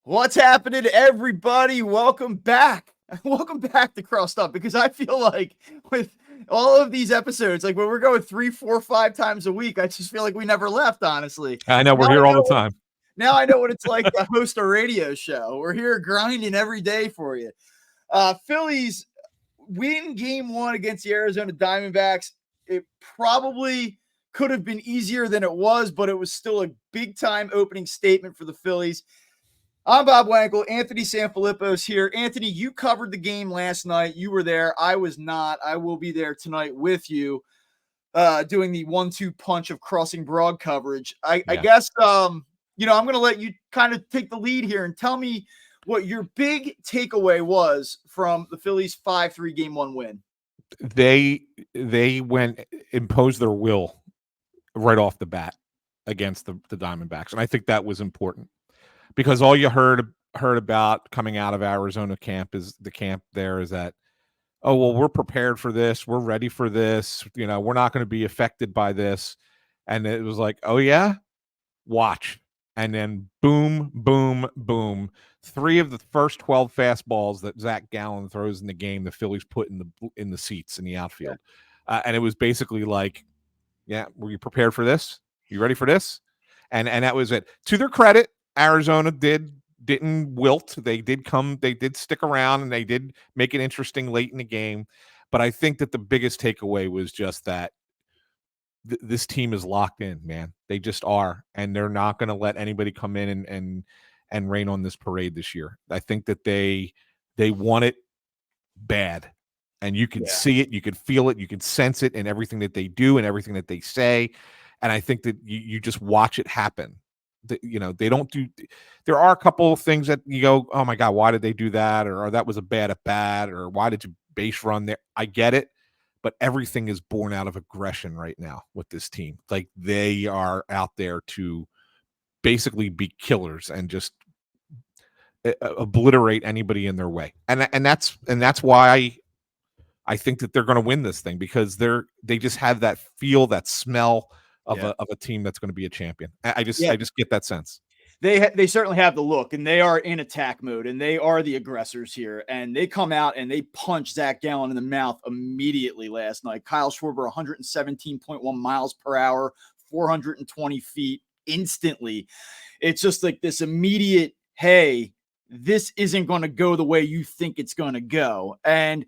What's happening, everybody? Welcome back. Welcome back to Crossed Up, because I feel like with all of these episodes, like when we're going 3, 4, 5 times a week, I just feel like we never left, honestly. I know Now we're I here all know the time. now I know what it's like to host a radio show. We're here grinding every day for you. Phillies win game 1 against the Arizona Diamondbacks. It probably could have been easier than it was, but it was still a big time opening statement for the Phillies. I'm Bob Wankel. Anthony Sanfilippo's here. Anthony, you covered the game last night. You were there. I was not. I will be there tonight with you, doing the 1-2 punch of Crossing Broad coverage. I guess, I'm going to let you kind of take the lead here and tell me what your big takeaway was from the Phillies 5-3 game 1 win. They imposed their will right off the bat against the Diamondbacks, and I think that was important because all you heard about coming out of Arizona camp is that, oh, well, we're prepared for this, we're ready for this, we're not going to be affected by this, and it was like, oh yeah, watch. And then boom, boom, boom. 3 of the first 12 fastballs that Zach Gallen throws in the game, the Phillies put in the seats in the outfield. And it was basically like, yeah, were you prepared for this? You ready for this? And that was it. To their credit, Arizona didn't wilt. They did stick around, and they did make it interesting late in the game. But I think that the biggest takeaway was just that this team is locked in, man. They just are, and they're not going to let anybody come in and rain on this parade this year. I think that they want it bad, and you can see it, you can feel it, you can sense it in everything that they do and everything that they say. And I think that you just watch it happen. They don't do. There are a couple of things that you go, oh my God, why did they do that? Or that was a bad at bat, or why did you base run there? I get it. But everything is born out of aggression right now with this team. Like, they are out there to basically be killers and just obliterate anybody in their way. And that's why I think that they're going to win this thing, because they just have that feel, that smell of a team that's going to be a champion. I just get that sense. They certainly have the look, and they are in attack mode, and they are the aggressors here. And they come out and they punch Zach Gallen in the mouth immediately last night. Kyle Schwarber, 117.1 miles per hour, 420 feet instantly. It's just like this immediate, hey, this isn't going to go the way you think it's going to go. And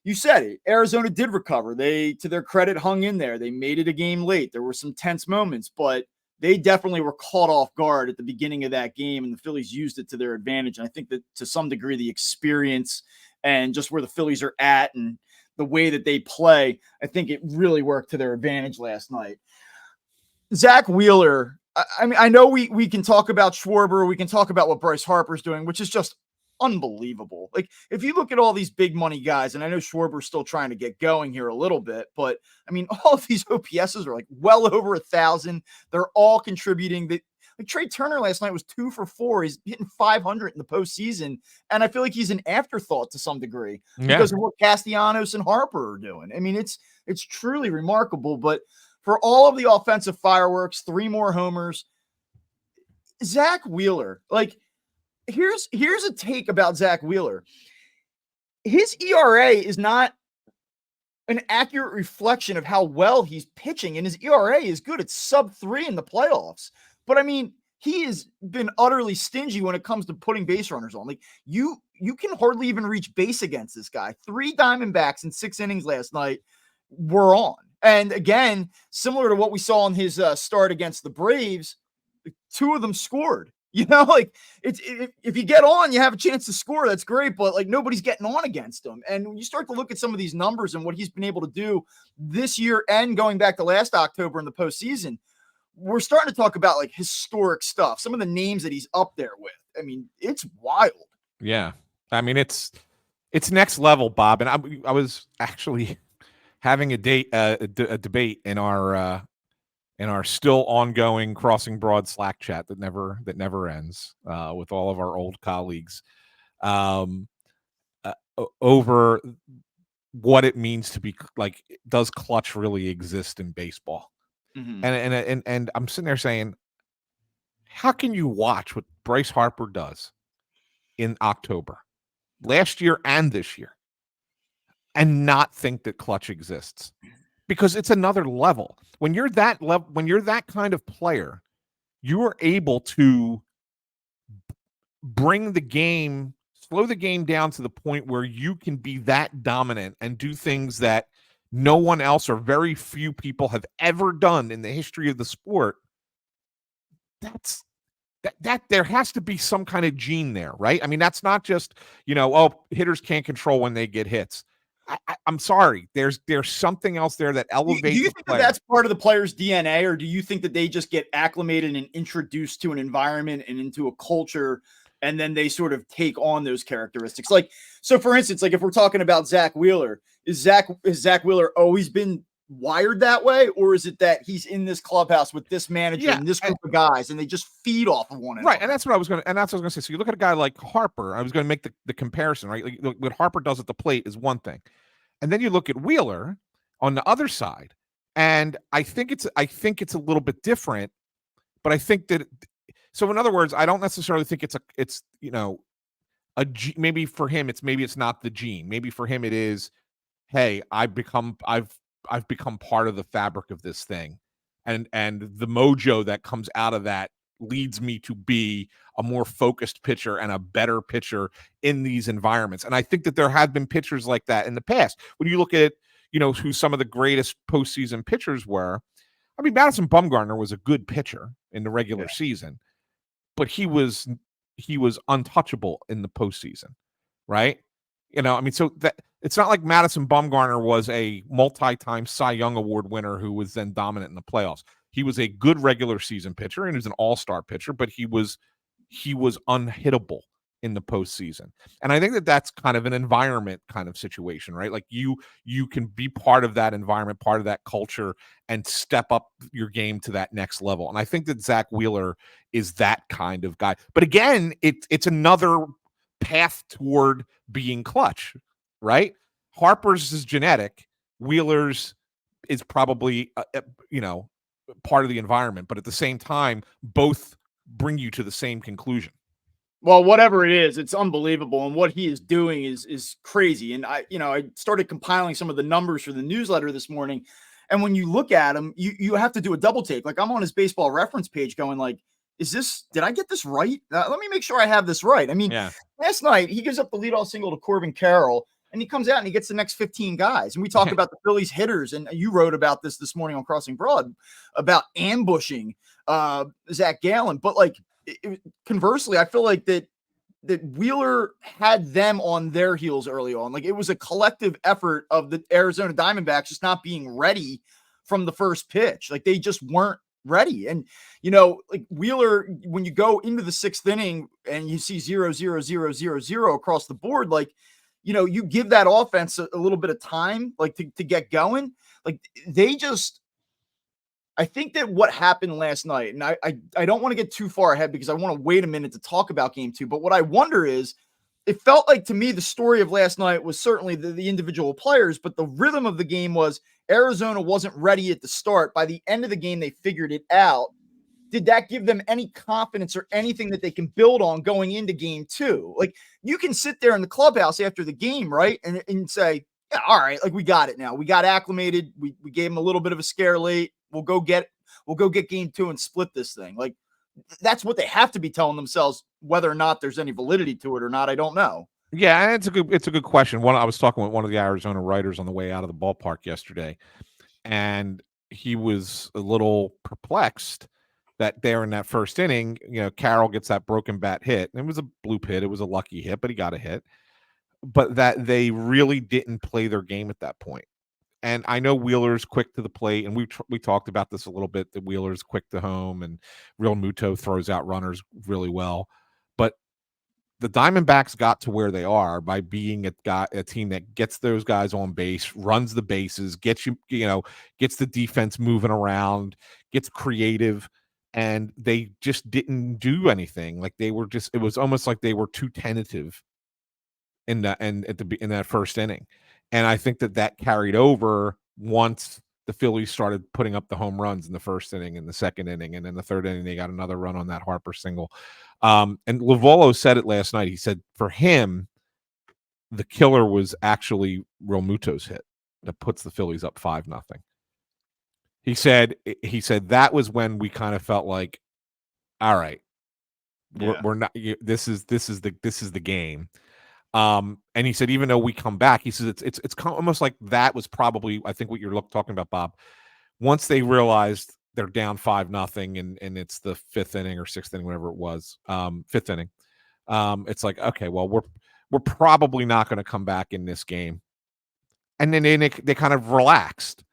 you said it. Arizona did recover. They, to their credit, hung in there. They made it a game late. There were some tense moments, but they definitely were caught off guard at the beginning of that game, and the Phillies used it to their advantage. And I think that to some degree, the experience and just where the Phillies are at and the way that they play, I think it really worked to their advantage last night. Zach Wheeler, I mean, I know we can talk about Schwarber, we can talk about what Bryce Harper's doing, which is just unbelievable. Like, if you look at all these big money guys, and I know Schwarber's still trying to get going here a little bit, but I mean, all of these OPSs are like well over 1,000. They're all contributing. Like Trey Turner last night was 2 for 4. He's hitting 500 in the postseason, and I feel like he's an afterthought to some degree because of what Castellanos and Harper are doing. I mean, it's truly remarkable. But for all of the offensive fireworks, 3 more homers, Zach Wheeler, like, here's a take about Zach Wheeler. His ERA is not an accurate reflection of how well he's pitching, and his ERA is good. It's sub-3 in the playoffs. But I mean, he has been utterly stingy when it comes to putting base runners on. Like, you can hardly even reach base against this guy. 3 Diamondbacks in 6 innings last night were on. And again, similar to what we saw in his start against the Braves, 2 of them scored. Like, if you get on, you have a chance to score. That's great, but like, nobody's getting on against him. And when you start to look at some of these numbers and what he's been able to do this year and going back to last October in the postseason, we're starting to talk about like historic stuff. Some of the names that he's up there with. I mean, it's wild. Yeah, I mean, it's next level, Bob. And I was actually having a debate in our still ongoing Crossing Broad Slack chat that never ends, with all of our old colleagues, over what it means to be like, does clutch really exist in baseball? Mm-hmm. And I'm sitting there saying, how can you watch what Bryce Harper does in October, last year and this year, and not think that clutch exists, because it's another level. When you're that level, when you're that kind of player, you are able to bring the game, slow the game down to the point where you can be that dominant and do things that no one else or very few people have ever done in the history of the sport. That's that there has to be some kind of gene there, right? I mean, that's not just, hitters can't control when they get hits. I'm sorry. There's something else there that Do elevates you a think that player. that's part of the player's DNA, or do you think that they just get acclimated and introduced to an environment and into a culture, and then they sort of take on those characteristics? Like, so for instance, like if we're talking about Zach Wheeler, is Zach Wheeler always been wired that way, or is it that he's in this clubhouse with this manager and this group of guys, and they just feed off of one another? Right, and that's what I was going to say. So you look at a guy like Harper. I was going to make the comparison, right? Like, what Harper does at the plate is one thing, and then you look at Wheeler on the other side, and I think it's a little bit different, but I think that. So in other words, I don't necessarily think it's maybe for him it's not the gene. Maybe for him it is, hey, I've become part of the fabric of this thing, and the mojo that comes out of that leads me to be a more focused pitcher and a better pitcher in these environments. And I think that there have been pitchers like that in the past. When you look at who some of the greatest postseason pitchers were, I mean, Madison Bumgarner was a good pitcher in the regular season, but he was untouchable in the postseason, right? I mean, so that it's not like Madison Bumgarner was a multi-time Cy Young Award winner who was then dominant in the playoffs. He was a good regular season pitcher and he was an all-star pitcher, but he was unhittable in the postseason. And I think that that's kind of an environment kind of situation, right? Like you can be part of that environment, part of that culture, and step up your game to that next level. And I think that Zach Wheeler is that kind of guy. But again, it's another path toward being clutch, right? Harper's is genetic. Wheeler's is probably, part of the environment. But at the same time, both bring you to the same conclusion. Well, whatever it is, it's unbelievable, and what he is doing is crazy. And I started compiling some of the numbers for the newsletter this morning, and when you look at him, you have to do a double take. Like I'm on his baseball reference page, going like, did I get this right? Let me make sure I have this right. I mean, last night he gives up the leadoff single to Corbin Carroll, and he comes out and he gets the next 15 guys. And we talk about the Phillies hitters, and you wrote about this morning on Crossing Broad about ambushing Zach Gallen, but like. Conversely, I feel like that Wheeler had them on their heels early on. Like it was a collective effort of the Arizona Diamondbacks just not being ready from the first pitch. Like they just weren't ready. And, like Wheeler, when you go into the sixth inning and you see 0-0-0-0-0 across the board, like, you give that offense a little bit of time, like to get going. Like I think that what happened last night, and I don't want to get too far ahead because I want to wait a minute to talk about game two, but what I wonder is, it felt like to me the story of last night was certainly the individual players, but the rhythm of the game was Arizona wasn't ready at the start. By the end of the game, they figured it out. Did that give them any confidence or anything that they can build on going into game two? Like you can sit there in the clubhouse after the game, right? And say, yeah, all right, like we got it now. We got acclimated. We gave them a little bit of a scare late. We'll go get game two and split this thing. Like that's what they have to be telling themselves. Whether or not there's any validity to it or not, I don't know. Yeah, it's a good question. I was talking with one of the Arizona writers on the way out of the ballpark yesterday, and he was a little perplexed that there in that first inning, Carroll gets that broken bat hit. And it was a bloop hit. It was a lucky hit, but he got a hit. But that they really didn't play their game at that point. And I know Wheeler's quick to the plate, and we talked about this a little bit. That Wheeler's quick to home, and Real Muto throws out runners really well. But the Diamondbacks got to where they are by being a team that gets those guys on base, runs the bases, gets the defense moving around, gets creative, and they just didn't do anything. Like it was almost like they were too tentative in that first inning. And I think that carried over once the Phillies started putting up the home runs in the first inning and the second inning, and in the third inning they got another run on that Harper single. And Lovolo said it last night. He said for him, the killer was actually Real Muto's hit that puts the Phillies up 5-0. He said that was when we kind of felt like, all right, we're not. This is the game. And he said even though we come back, he says it's almost like that was probably, I think, what you're talking about, Bob. Once they realized they're down 5-0 and it's the fifth inning or sixth inning, whatever it was, fifth inning. It's like, okay, well, we're probably not going to come back in this game. And then they kind of relaxed,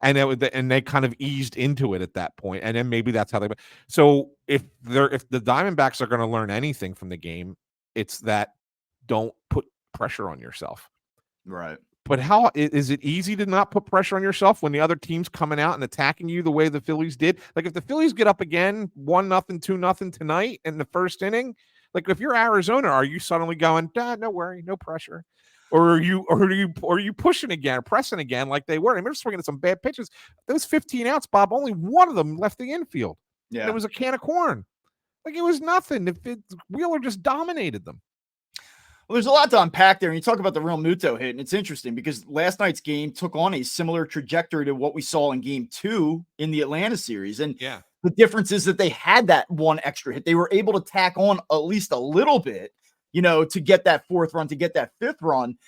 and they kind of eased into it at that point. And then maybe that's how they. So if the Diamondbacks are going to learn anything from the game, it's that don't put pressure on yourself. Right. But how is it easy to not put pressure on yourself when the other team's coming out and attacking you the way the Phillies did? Like if the Phillies get up again 1-0, 2-0 tonight in the first inning, like if you're Arizona, are you suddenly going, no worry, no pressure? Or are you pushing again or pressing again like they were? I mean, they're swinging at some bad pitches. Those 15 outs, Bob, only one of them left the infield. Yeah. And it was a can of corn. Like it was nothing. Wheeler just dominated them. Well, there's a lot to unpack there. And you talk about the Real Muto hit, and it's interesting because last night's game took on a similar trajectory to what we saw in game 2 in the Atlanta series. And the difference is that they had that one extra hit. They were able to tack on at least a little bit, to get that fourth run, to get that fifth run.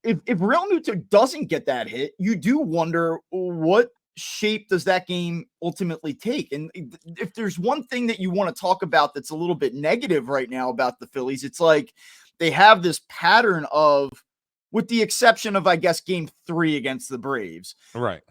If Real Muto doesn't get that hit, you do wonder what shape does that game ultimately take. And if there's one thing that you want to talk about that's a little bit negative right now about the Phillies, it's like they have this pattern of, with the exception of, I guess, game 3 against the Braves. Right.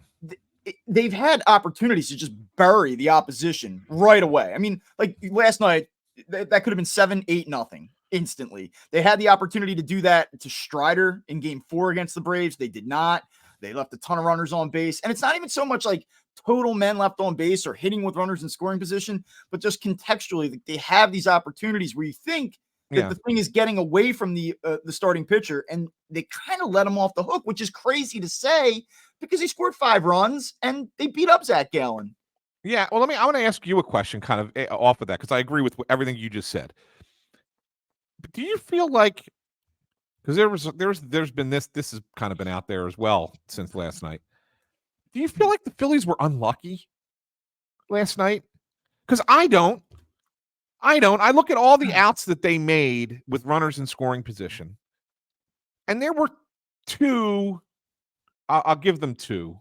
They've had opportunities to just bury the opposition right away. I mean, like last night, that could have been 7-8-0 instantly. They had the opportunity to do that to Strider in game 4 against the Braves. They did not. They left a ton of runners on base. And it's not even so much like total men left on base or hitting with runners in scoring position, but just contextually, they have these opportunities where you think that the thing is getting away from the starting pitcher, and they kind of let him off the hook, which is crazy to say because he scored 5 runs and they beat up Zach Gallen. Yeah, well, I want to ask you a question kind of off of that, because I agree with everything you just said. But do you feel like, because there's been this has kind of been out there as well since last night. Do you feel like the Phillies were unlucky last night? Because I don't. I look at all the outs that they made with runners in scoring position, and there were 2. I'll give them 2.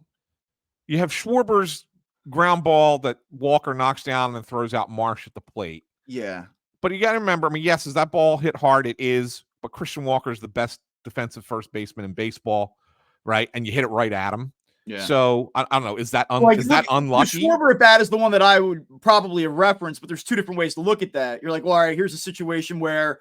You have Schwarber's ground ball that Walker knocks down and then throws out Marsh at the plate. Yeah. But you got to remember, yes, is that ball hit hard? It is. But Christian Walker is the best defensive first baseman in baseball, right? And you hit it right at him. Yeah. So I don't know. Is that unlucky? The Schwarber at bat is the one that I would probably have referenced, but there's 2 different ways to look at that. You're like, well, all right, here's a situation where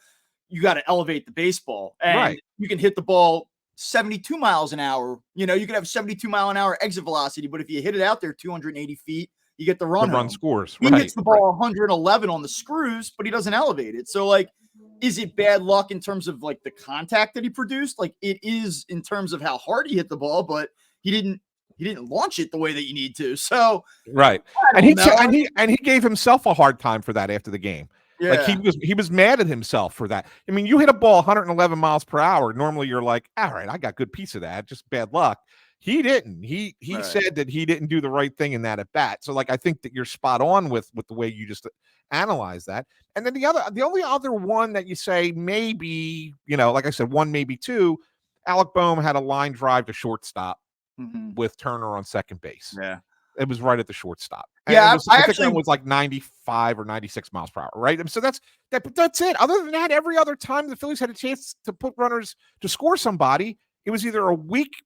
you got to elevate the baseball, and you can hit the ball 72 miles an hour. You can have 72 mile an hour exit velocity, but if you hit it out there 280 feet, you get the run. The run scores. He hits the ball 111 on the screws, but he doesn't elevate it. So, like, is it bad luck in terms of like the contact that he produced? Like, it is in terms of how hard he hit the ball, but he didn't launch it the way that you need to. So and he gave himself a hard time for that after the game. Yeah. Like he was mad at himself for that. I mean, you hit a ball 111 miles per hour. Normally you're like, all right, I got a good piece of that. Just bad luck. He didn't. He said that he didn't do the right thing in that at bat. So like, I think that you're spot on with the way you just analyze that. And then the only other one that you say maybe, like I said, 1, maybe 2, Alec Boehm had a line drive to shortstop with Turner on second base. Yeah. It was right at the shortstop. Yeah, I think it was like 95 or 96 miles per hour, right? So that's it. Other than that, every other time the Phillies had a chance to put runners to score somebody, it was either a weak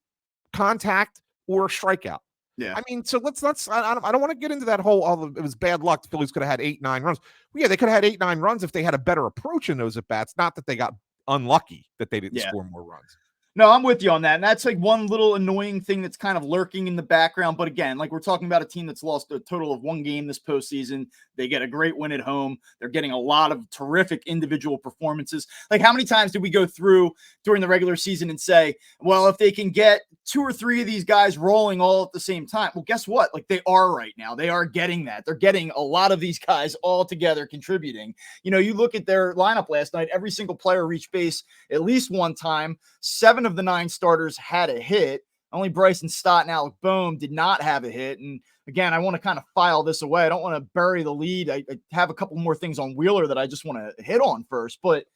contact or a strikeout. Yeah. I mean, so let's I don't want to get into that whole it was bad luck. The Phillies could have had 8-9 runs. Well, yeah, they could have had 8-9 runs if they had a better approach in those at bats. Not that they got unlucky that they didn't score more runs. No, I'm with you on that. And that's like one little annoying thing that's kind of lurking in the background. But again, like we're talking about a team that's lost a total of 1 game this postseason. They get a great win at home. They're getting a lot of terrific individual performances. Like, how many times did we go through during the regular season and say, well, if they can get 2 or 3 of these guys rolling all at the same time. Well, guess what? Like they are right now. They are getting that. They're getting a lot of these guys all together contributing. You know, you look at their lineup last night, every single player reached base at least one time. 7 of the 9 starters had a hit. Only Bryson Stott and Alec Boehm did not have a hit. And again, I want to kind of file this away. I don't want to bury the lead. I have a couple more things on Wheeler that I just want to hit on first. But,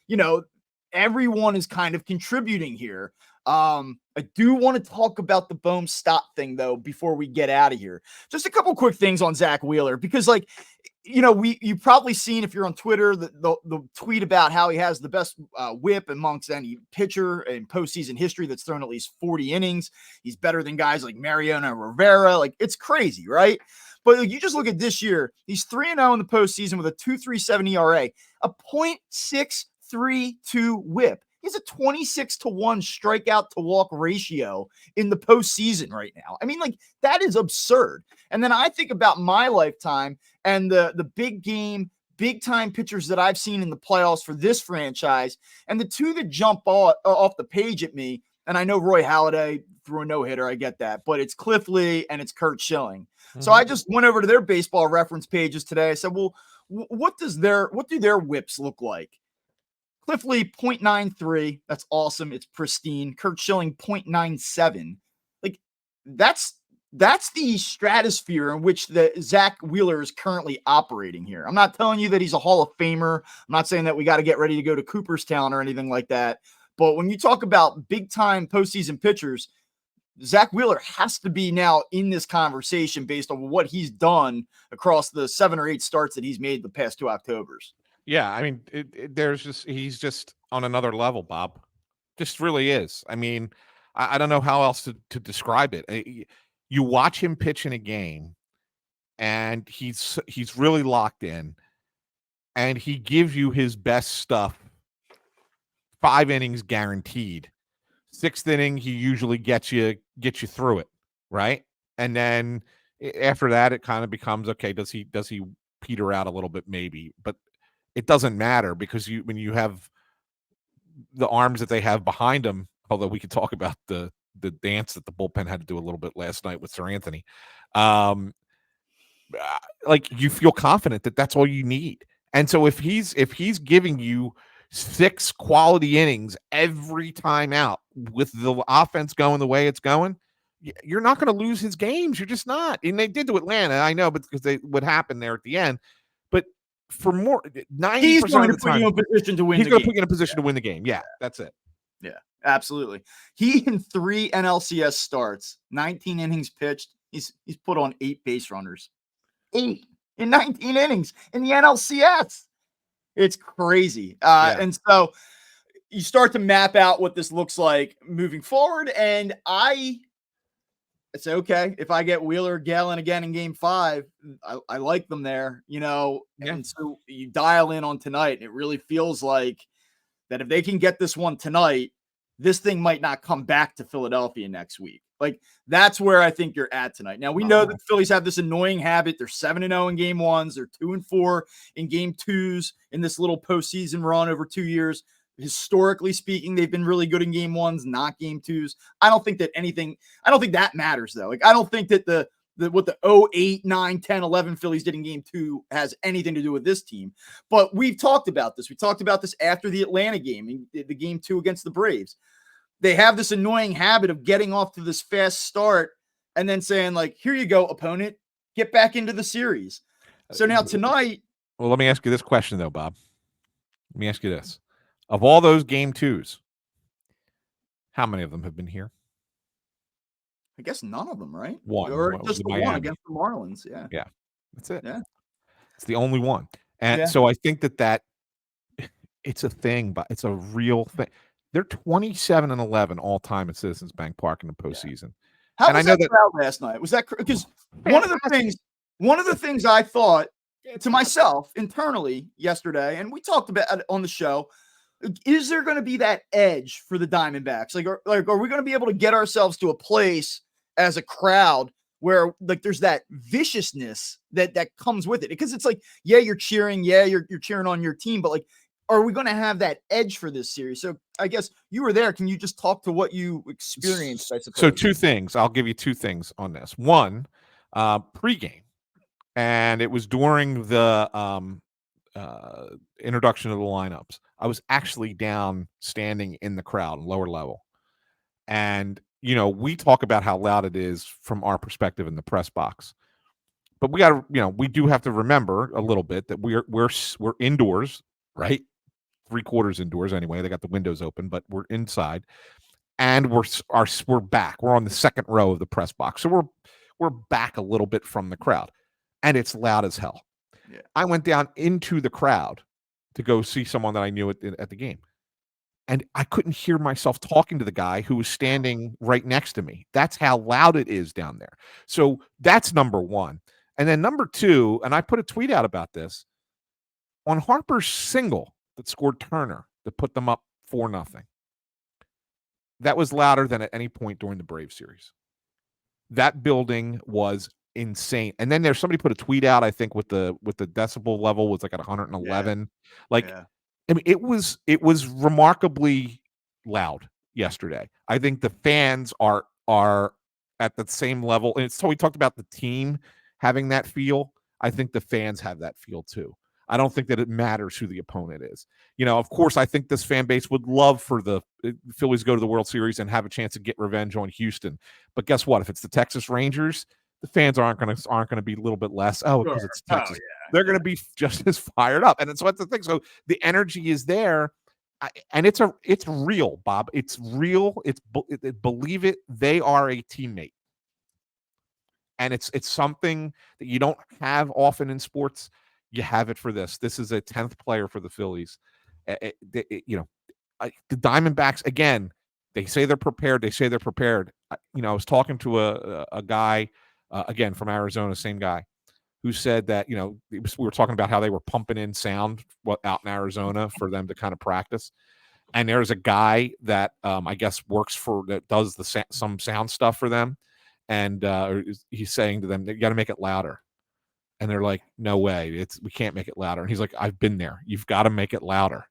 you know, everyone is kind of contributing here. I do want to talk about the Boehm Stott thing, though, before we get out of here. Just a couple quick things on Zach Wheeler, because, like, you know, you've probably seen, if you're on Twitter, the tweet about how he has the best whip amongst any pitcher in postseason history that's thrown at least 40 innings. He's better than guys like Mariano Rivera. Like, it's crazy, right? But like, you just look at this year, he's 3-0 in the postseason with a 2.37 ERA, a .632 whip. He has a 26-1 strikeout to walk ratio in the postseason right now. I mean, like, that is absurd. And then I think about my lifetime and the big game, big time pitchers that I've seen in the playoffs for this franchise. And the two that jump off the page at me, and I know Roy Halladay threw a no-hitter, I get that, but it's Cliff Lee and it's Kurt Schilling. Mm-hmm. So I just went over to their baseball reference pages today. I said, well, what do their whips look like? Cliff Lee, 0.93. That's awesome. It's pristine. Kurt Schilling, 0.97. Like, that's the stratosphere in which the Zach Wheeler is currently operating here. I'm not telling you that he's a Hall of Famer. I'm not saying that we got to get ready to go to Cooperstown or anything like that. But when you talk about big-time postseason pitchers, Zach Wheeler has to be now in this conversation based on what he's done across the 7 or 8 starts that he's made the past 2 Octobers. Yeah, I mean, he's just on another level, Bob. Just really is. I mean, I don't know how else to describe it. You watch him pitch in a game, and he's really locked in, and he gives you his best stuff. 5 innings guaranteed. 6th inning, he usually gets you through it, right? And then after that, it kind of becomes, okay, does he peter out a little bit, maybe? But it doesn't matter, because when you have the arms that they have behind him, although we could talk about the dance that the bullpen had to do a little bit last night with Sir Anthony, like, you feel confident that that's all you need. And so if he's giving you 6 quality innings every time out with the offense going the way it's going, you're not going to lose his games. You're just not. And they did to Atlanta, I know, but because what happened there at the end. But for more 90% of the time, he's going to put you in a position to win. He's going to put you in a position to win the game. Yeah, that's it. Yeah, absolutely. He, in 3 NLCS starts, 19 innings pitched, he's put on 8 base runners. 8 in 19 innings in the NLCS. It's crazy. And so you start to map out what this looks like moving forward. And I say, okay, if I get Wheeler, Galen again in game 5, I like them there, you know. Yeah. And so you dial in on tonight, and it really feels like that if they can get this one tonight, this thing might not come back to Philadelphia next week. Like, that's where I think you're at tonight. Now, we know that the Phillies have this annoying habit. They're 7-0 in game 1s. They're 2-4 in game 2s in this little postseason run over 2 years. Historically speaking, they've been really good in game 1s, not game 2s. I don't think that matters, though. Like, I don't think that what the 08, 9, 10, 11 Phillies did in game 2 has anything to do with this team. But we've talked about this. We talked about this after the Atlanta game, in the game 2 against the Braves. They have this annoying habit of getting off to this fast start and then saying, like, here you go, opponent, get back into the series. So now tonight. Well, let me ask you this question, though, Bob. Let me ask you this. Of all those game 2s, how many of them have been here? I guess none of them, right? One. Or just the one against the Marlins. Yeah. Yeah. That's it. Yeah. It's the only one. And so I think that it's a thing, but it's a real thing. They're 27-11 all time at Citizens Bank Park in the postseason. How was that crowd last night? Was that because one of the things I thought to myself internally yesterday, and we talked about it on the show, is there going to be that edge for the Diamondbacks? Like, are we going to be able to get ourselves to a place as a crowd where, like, there's that viciousness that comes with it? Because it's like, yeah, you're cheering, you're cheering on your team, but, like, are we going to have that edge for this series? So I guess you were there. Can you just talk to what you experienced, I So suppose? two things. I'll give you two things on this. One, pregame, and it was during the introduction of the lineups. I was actually down standing in the crowd, lower level. And, we talk about how loud it is from our perspective in the press box. But we got to, we do have to remember a little bit that we're indoors, right? 3/4 indoors anyway. They got the windows open, but we're inside, and we're back. We're on the second row of the press box, so we're back a little bit from the crowd, and it's loud as hell. Yeah. I went down into the crowd to go see someone that I knew at the game, and I couldn't hear myself talking to the guy who was standing right next to me. That's how loud it is down there. So that's number one. And then number two, and I put a tweet out about this, on Harper's single that scored Turner that put them up 4-0. That was louder than at any point during the Brave series. That building was insane. And then there's somebody put a tweet out, I think, with the decibel level was like at 111. Like, Yeah. I mean, it was remarkably loud yesterday. I think the fans are at the same level. And so we talked about the team having that feel. I think the fans have that feel too. I don't think that it matters who the opponent is. Of course, I think this fan base would love for the Phillies to go to the World Series and have a chance to get revenge on Houston. But guess what? If it's the Texas Rangers, the fans aren't going to be a little bit less. Oh, because it's Texas. They're going to be just as fired up. And it's what the thing. So the energy is there. And it's real, Bob. It's real. Believe it. They are a teammate. And it's something that you don't have often in sports. You have it for this. This is a 10th player for the Phillies. The Diamondbacks, again, they say they're prepared. I was talking to a guy, again, from Arizona, same guy, who said that, we were talking about how they were pumping in sound out in Arizona for them to kind of practice. And there's a guy that I guess that does some sound stuff for them. And he's saying to them, you got to make it louder. And they're like, no way. We can't make it louder. And he's like, I've been there. You've got to make it louder.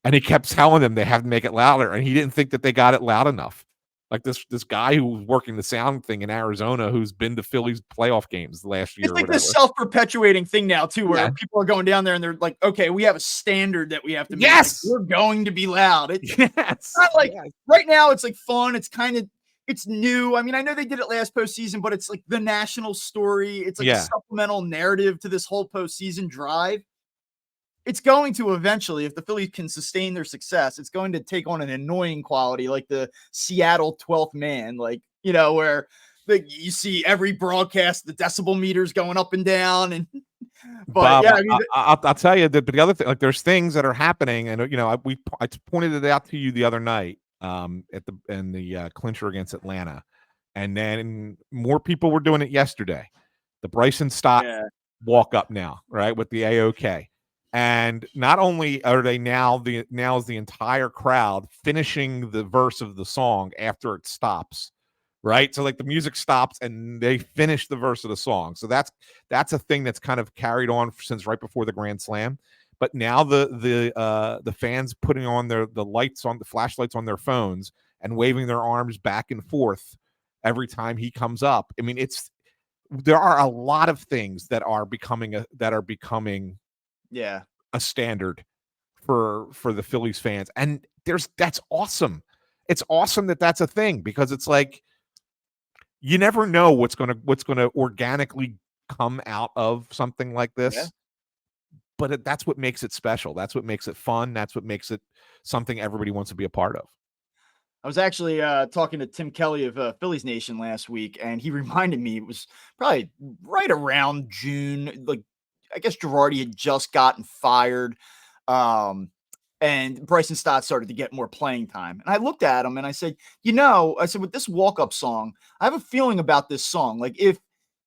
And he kept telling them they have to make it louder. And he didn't think that they got it loud enough. Like this guy who was working the sound thing in Arizona, who's been to Phillies playoff games last year. It's like this self-perpetuating thing now too, where Yeah. people are going down there and they're like, okay, we have a standard that we have to meet. Yes. Like, we're going to be loud. It's Yes. not like right now it's like fun. It's new. I mean, I know they did it last postseason, but it's like the national story. It's like a supplemental narrative to this whole postseason drive. It's going to eventually, if the Phillies can sustain their success, it's going to take on an annoying quality like the Seattle 12th man, where you see every broadcast, the decibel meters going up and down. And but Bob, yeah, I mean, I'll tell you that. But the other thing, like, there's things that are happening, and I pointed it out to you the other night in the clincher against Atlanta, and then more people were doing it yesterday. The Bryson Stott walk up now, right, with the AOK. And not only are they now is the entire crowd finishing the verse of the song after it stops, right? So like the music stops and they finish the verse of the song. So that's a thing that's kind of carried on since right before the Grand Slam. But now the fans putting on the flashlights on their phones and waving their arms back and forth every time he comes up. I mean, there are a lot of things that are becoming a standard for the Phillies fans. And that's awesome. It's awesome that that's a thing, because it's like, you never know what's going to organically come out of something like this. Yeah. But that's what makes it special. That's what makes it fun. That's what makes it something everybody wants to be a part of. I was actually talking to Tim Kelly of Phillies Nation last week, and he reminded me it was probably right around June. Like, I guess Girardi had just gotten fired, and Bryson Stott started to get more playing time. And I looked at him and I said, with this walk-up song, I have a feeling about this song. Like, if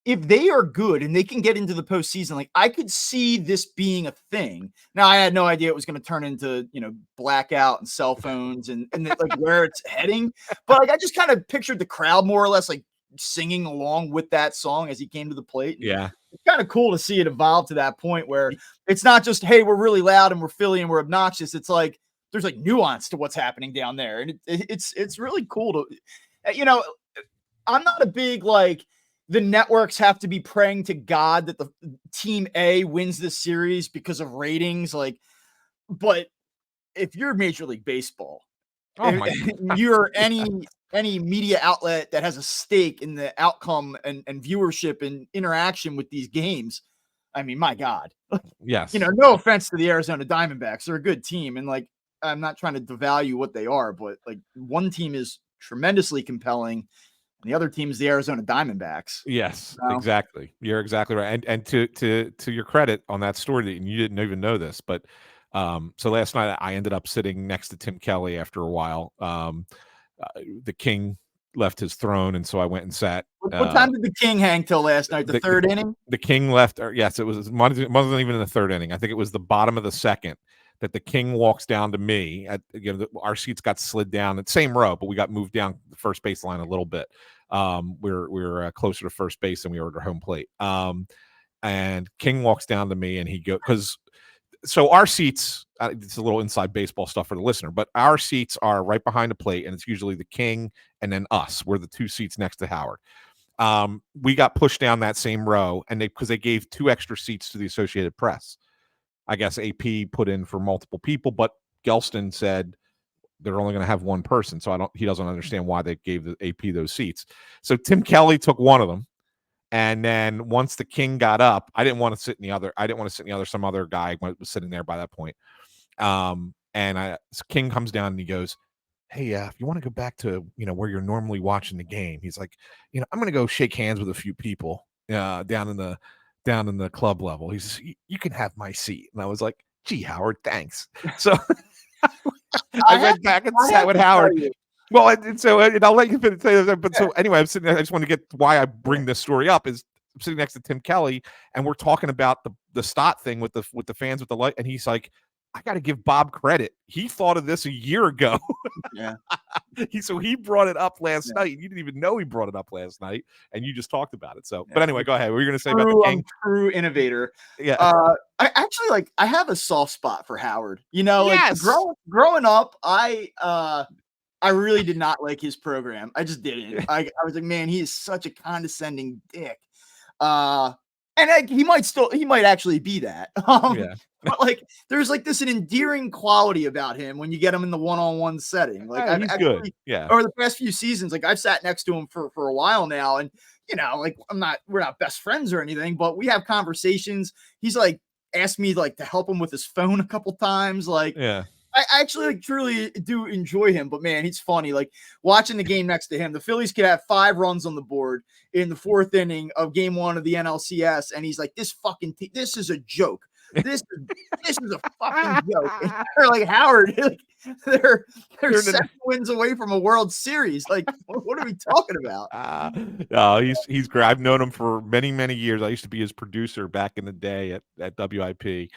they are good and they can get into the postseason, like, I could see this being a thing. Now, I had no idea it was going to turn into, blackout and cell phones and like where it's heading. But like, I just kind of pictured the crowd more or less like singing along with that song as he came to the plate. And Yeah. it's kind of cool to see it evolve to that point where it's not just, hey, we're really loud and we're Philly and we're obnoxious. It's like there's like nuance to what's happening down there. And it's really cool to, you know, I'm not a big like the networks have to be praying to God that the team A wins this series because of ratings. Like, but if you're Major League Baseball, Oh my you're any media outlet that has a stake in the outcome and viewership and interaction with these games, I mean, my God, yes. you know, no offense to the Arizona Diamondbacks, they're a good team, and like I'm not trying to devalue what they are, but like one team is tremendously compelling, and the other team is the Arizona Diamondbacks. Yes, You know? exactly. You're exactly right. And to your credit on that story, and you didn't even know this, but so last night I ended up sitting next to Tim Kelly after a while. The King left his throne, and so I went and sat. What time did the King hang till last night? The third inning? The King left. Yes, it wasn't even in the third inning. I think it was the bottom of the second that the King walks down to me. Our seats got slid down at same row, but we got moved down the first base line a little bit. We're closer to first base than we were to home plate. And King walks down to me, and he goes so our seats, it's a little inside baseball stuff for the listener, but our seats are right behind the plate, and it's usually the King and then us. We're the two seats next to Howard. We got pushed down that same row, and because they gave 2 extra seats to the Associated Press. I guess AP put in for multiple people, but Gelston said they're only going to have one person, so he doesn't understand why they gave the AP those seats. So Tim Kelly took one of them. And then once the King got up, I didn't want to sit in the other. Some other guy was sitting there by that point. So King comes down and he goes, "Hey, if you want to go back to where you're normally watching the game," he's like, "I'm going to go shake hands with a few people down in the club level." He says, "You can have my seat." And I was like, "Gee, Howard, thanks." So I went back and sat with Howard. Well, and I'll let you say that. But so anyway, I'm sitting there. I just want to get why I bring this story up is I'm sitting next to Tim Kelly, and we're talking about the Stott thing with the fans with the light, and he's like, "I got to give Bob credit. He thought of this a year ago." Yeah. He brought it up last night. You didn't even know he brought it up last night, and you just talked about it. So, but anyway, go ahead. What were you going to say about the King? True innovator. Yeah. I actually I have a soft spot for Howard. Yes. Like growing up, I really did not like his program. I just didn't. I was like, man, he is such a condescending dick. And he might actually be that. But like, there's like an endearing quality about him when you get him in the one-on-one setting. Like, he's good. Yeah. Over the past few seasons, like I've sat next to him for a while now, and like we're not best friends or anything, but we have conversations. He's like asked me like to help him with his phone a couple times. Like, yeah. I actually truly do enjoy him, but man, he's funny. Like watching the game next to him, the Phillies could have 5 runs on the board in the 4th inning of Game 1 of the NLCS, and he's like, "This fucking this is a joke. This is a fucking joke." And they're like, Howard, they're 7 wins away from a World Series. Like, what are we talking about? No, he's great. I've known him for many, many years. I used to be his producer back in the day at WIP.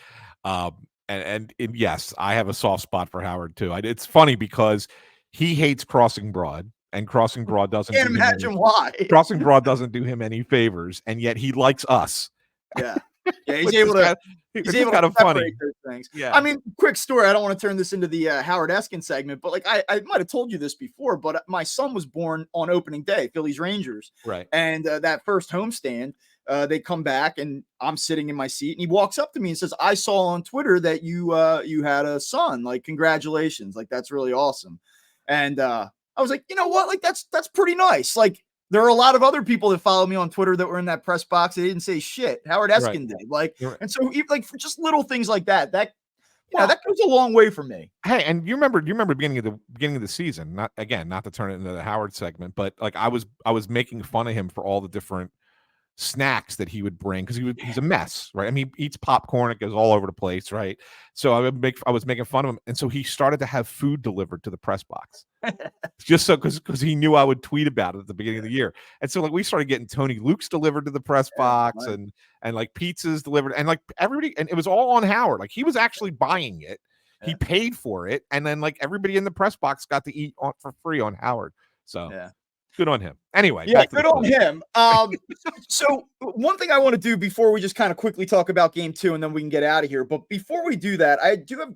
And yes, I have a soft spot for Howard too. It's funny because he hates Crossing Broad, and Crossing Broad doesn't. Can't imagine why. Crossing Broad doesn't do him any favors, and yet he likes us. Yeah, he's able to. He's able to separate those things. Yeah, I mean, quick story. I don't want to turn this into the Howard Eskin segment, but like I might have told you this before, but my son was born on opening day, Phillies Rangers, right? And that first homestand. They come back and I'm sitting in my seat and he walks up to me and says, "I saw on Twitter that you had a son. Like, congratulations. Like, that's really awesome." And I was like, you know what? Like, that's pretty nice. Like, there are a lot of other people that follow me on Twitter that were in that press box. They didn't say shit. Howard Eskin did. Like, and so like for just little things like that that goes a long way for me. Hey, and you remember beginning of the season, not to turn it into the Howard segment, but like I was making fun of him for all the different snacks that he would bring because he's a mess, right? I mean, he eats popcorn, it goes all over the place, right? So I was making fun of him, and so he started to have food delivered to the press box, just so because he knew I would tweet about it at the beginning of the year, and so like we started getting Tony Luke's delivered to the press box, right. and like pizzas delivered, and like everybody, and it was all on Howard. Like he was actually buying it, he paid for it, and then like everybody in the press box got to eat for free on Howard. So Good on him. Anyway, Yeah, back to the good on Phillies. him. So one thing I want to do before we just kind of quickly talk about game 2 and then we can get out of here. But before we do that, I do have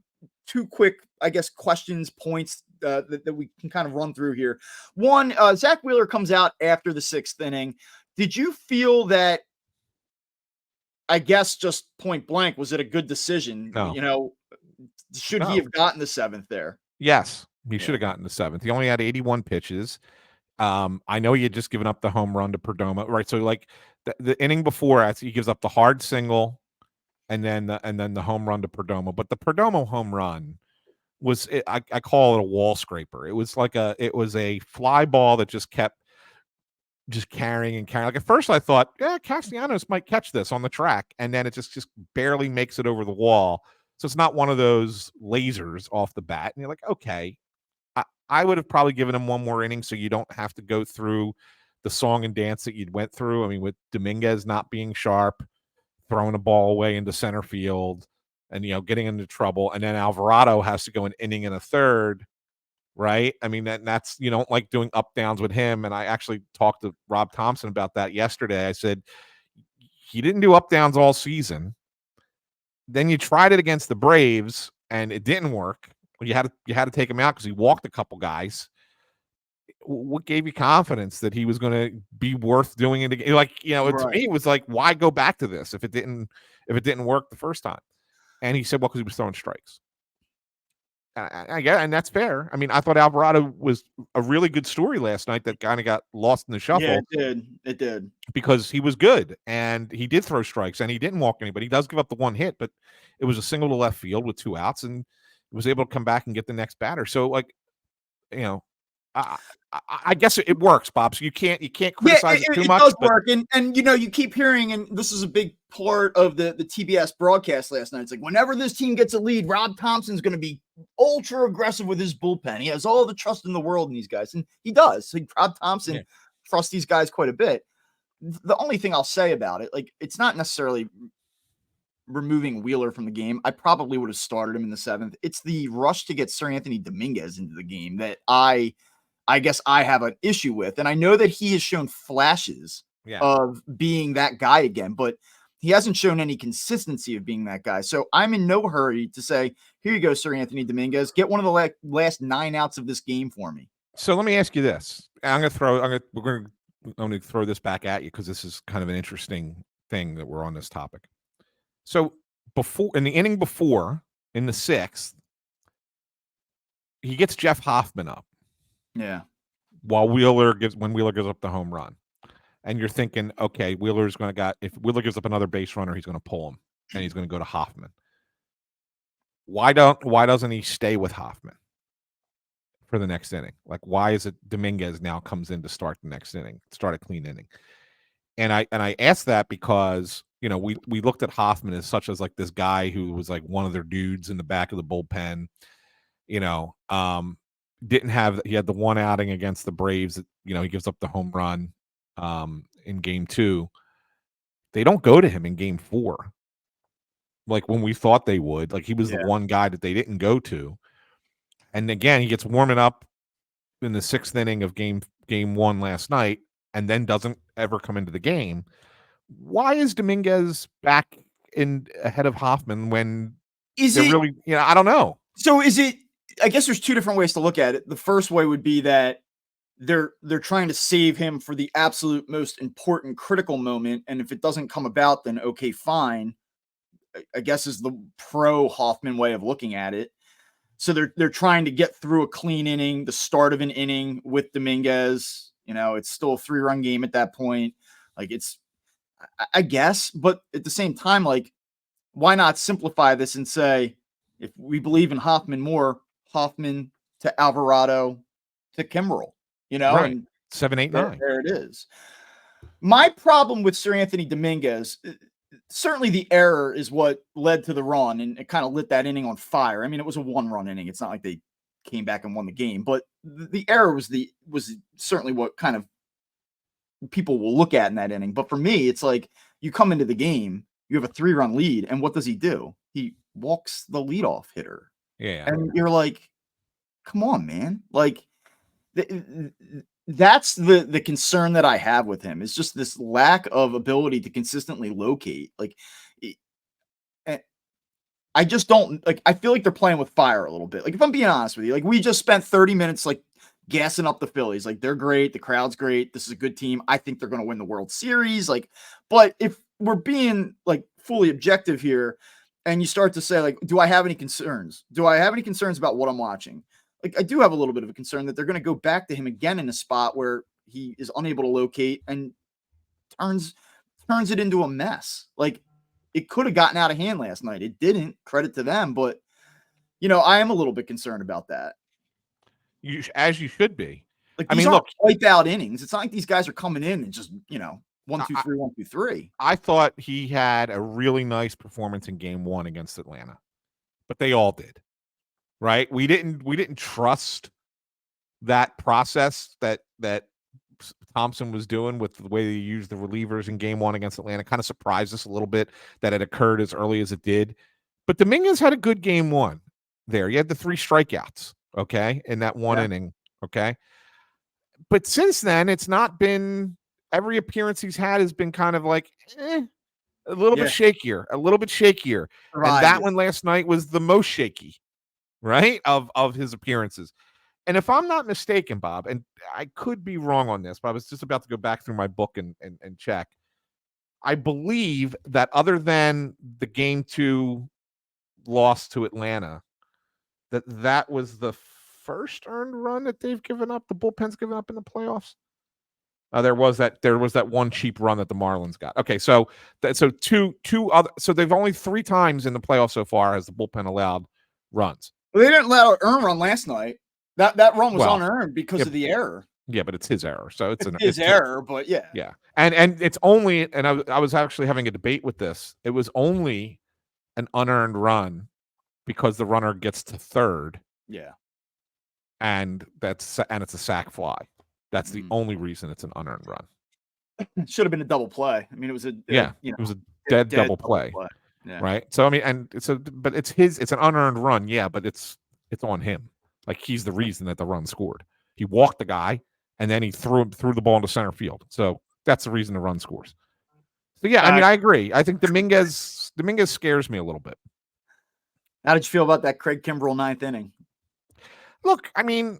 2 quick, I guess, questions, points that we can kind of run through here. One, Zach Wheeler comes out after the 6th inning. Did you feel that, I guess, just point blank, was it a good decision? No. Should he No. have gotten the 7th there? Yes, he should Yeah. have gotten the 7th. He only had 81 pitches. I know he had just given up the home run to Perdomo, right? So like the inning before, he gives up the hard single, and then the home run to Perdomo. But the Perdomo home run was, I call it a wall scraper. It was a fly ball that just kept just carrying and carrying. Like at first, I thought, yeah, Castellanos might catch this on the track, and then it just barely makes it over the wall. So it's not one of those lasers off the bat. And you're like, okay, I would have probably given him one more inning so you don't have to go through the song and dance that you'd went through. I mean, with Dominguez not being sharp, throwing a ball away into center field, and getting into trouble, and then Alvarado has to go an inning and a third, right? I mean, that's you don't like doing up downs with him. And I actually talked to Rob Thompson about that yesterday. I said he didn't do up downs all season. Then you tried it against the Braves and it didn't work. You had to take him out because he walked a couple guys. What gave you confidence that he was going to be worth doing it again? Like, to me, it was like, why go back to this if it didn't work the first time? And he said, well, because he was throwing strikes. I get, and that's fair. I mean, I thought Alvarado was a really good story last night that kind of got lost in the shuffle. Yeah, it did. Because he was good and he did throw strikes and he didn't walk anybody. He does give up the one hit, but it was a single to left field with 2 outs, and was able to come back and get the next batter. So, like, I guess it works, Bob. So you can't criticize it too much. It does work, and you keep hearing, and this is a big part of the TBS broadcast last night. It's like whenever this team gets a lead, Rob Thompson's going to be ultra aggressive with his bullpen. He has all the trust in the world in these guys, and he does. Rob Thompson trusts these guys quite a bit. The only thing I'll say about it, like, it's not necessarily removing Wheeler from the game. I probably would have started him in the 7th. It's the rush to get Sir Anthony Dominguez into the game that I guess I have an issue with. And I know that he has shown flashes of being that guy again, but he hasn't shown any consistency of being that guy. So I'm in no hurry to say, here you go, Sir Anthony Dominguez, get one of the last 9 outs of this game for me. So let me ask you this. I'm going to throw this back at you because this is kind of an interesting thing that we're on this topic. So in the inning before, in the 6th, he gets Jeff Hoffman up. Yeah. When Wheeler gives up the home run. And you're thinking, okay, if Wheeler gives up another base runner, he's going to pull him and he's going to go to Hoffman. Why doesn't he stay with Hoffman for the next inning? Like, why is it Dominguez now comes in to start the next inning, start a clean inning? And I asked that because, we looked at Hoffman as such as like this guy who was like one of their dudes in the back of the bullpen, he had the one outing against the Braves that, he gives up the home run in game 2. They don't go to him in game 4. Like when we thought they would. Like he was the one guy that they didn't go to. And again, he gets warming up in the 6th inning of game 1 last night and then doesn't ever come into the game. Why is Dominguez back in ahead of Hoffman when really, I don't know. So I guess there's 2 different ways to look at it. The first way would be that they're trying to save him for the absolute most important critical moment. And if it doesn't come about, then okay, fine, I guess is the pro Hoffman way of looking at it. So they're trying to get through a clean inning, the start of an inning with Dominguez. It's still a 3-run game at that point. Like I guess, but at the same time, like, why not simplify this and say, if we believe in Hoffman more, Hoffman to Alvarado to Kimbrel, right. And 7, 8, 9. There it is. My problem with Sir Anthony Dominguez, certainly the error is what led to the run, and it kind of lit that inning on fire. I mean, it was a 1-run inning. It's not like they came back and won the game, but the error was certainly what kind of people will look at in that inning. But for me, it's like you come into the game, you have a 3-run lead, and what does he do? He walks the leadoff hitter. Yeah. And you're like, come on, man. Like, that's the concern that I have with him, is just this lack of ability to consistently locate. Like, eh, I just don't like. I feel like they're playing with fire a little bit. Like, if I'm being honest with you, like we just spent 30 minutes like gassing up the Phillies. Like, they're great, the crowd's great. This is a good team. I think they're going to win the World Series. Like, but if we're being like fully objective here, and you start to say like, do I have any concerns? Do I have any concerns about what I'm watching? Like, I do have a little bit of a concern that they're going to go back to him again in a spot where he is unable to locate and turns turns it into a mess. Like, it could have gotten out of hand last night. It didn't. Credit to them, but I am a little bit concerned about that. As you should be. Like, I these mean, aren't look, wipe out innings. It's not like these guys are coming in and just, one, two, I, three, 1, 2, 3. I thought he had a really nice performance in Game 1 against Atlanta, but they all did, right? We didn't trust that process that Thompson was doing with the way they used the relievers in Game 1 against Atlanta. Kind of surprised us a little bit that it occurred as early as it did. But Dominguez had a good Game 1 there. He had the 3 strikeouts, okay, in that one Yeah. inning, okay? But since then, it's not been every appearance he's had has been kind of like, a little bit shakier, a little bit shakier. And Survived that it. one last night was the most shaky, right? Of his appearances. And if I'm not mistaken, Bob, and I could be wrong on this, but I was just about to go back through my book and check. I believe that other than the Game 2 loss to Atlanta, that was the first earned run that they've given up, the bullpen's given up in the playoffs. There was that one cheap run that the Marlins got. Okay, so two other. So they've only 3 times in the playoffs so far has the bullpen allowed runs. Well, they didn't let an earned run last night. That run was Well, unearned because yeah, of the error. yeah, but it's his error, so it's His error, but yeah. yeah, and it's only, and I was actually having a debate with this. It was only an unearned run because the runner gets to third. Yeah. And it's a sac fly. That's the only reason it's an unearned run. It should have been a double play. I mean, it was it was a dead double play. Yeah. Right. So I mean, and but it's an unearned run, yeah, but it's on him. Like, he's the reason that the run scored. He walked the guy and then he threw the ball into center field. So that's the reason the run scores. So yeah, I mean, I agree. I think Dominguez scares me a little bit. How did you feel about that Craig Kimbrell 9th inning? Look, I mean,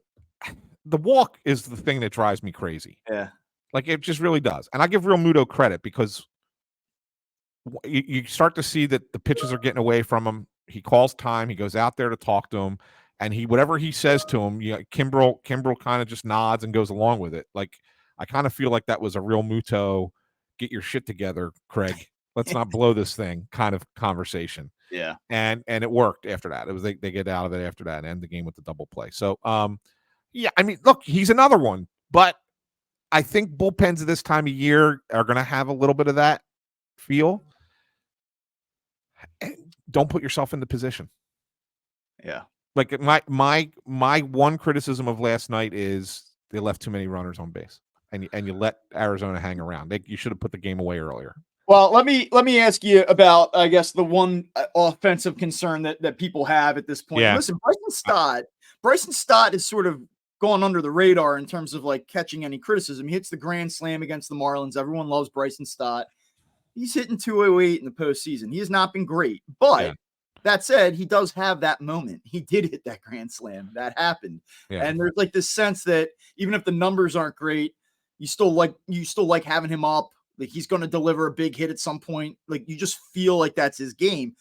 the walk is the thing that drives me crazy. Yeah. Like, it just really does. And I give Real Muto credit because you start to see that the pitches are getting away from him. He calls time. He goes out there to talk to him. And whatever he says to him, Kimbrell kind of just nods and goes along with it. Like, I kind of feel like that was a Real Muto, get your shit together, Craig. Let's not blow this thing kind of conversation. Yeah. And it worked after that. It was they get out of it after that and end the game with the double play. So yeah, I mean, look, he's another one, but I think bullpens at this time of year are going to have a little bit of that feel. Don't put yourself in the position. Yeah. Like, my one criticism of last night is they left too many runners on base, and you let Arizona hang around. You should have put the game away earlier. Well, let me ask you about, I guess, the one offensive concern that people have at this point. Yeah. Listen, Bryson Stott is sort of gone under the radar in terms of like catching any criticism. He hits the grand slam against the Marlins. Everyone loves Bryson Stott. He's hitting 208 in the postseason. He has not been great, but that said, he does have that moment. He did hit that grand slam. That happened. Yeah. And there's like this sense that even if the numbers aren't great, you still like having him up. Like, he's going to deliver a big hit at some point. Like, you just feel like that's his game.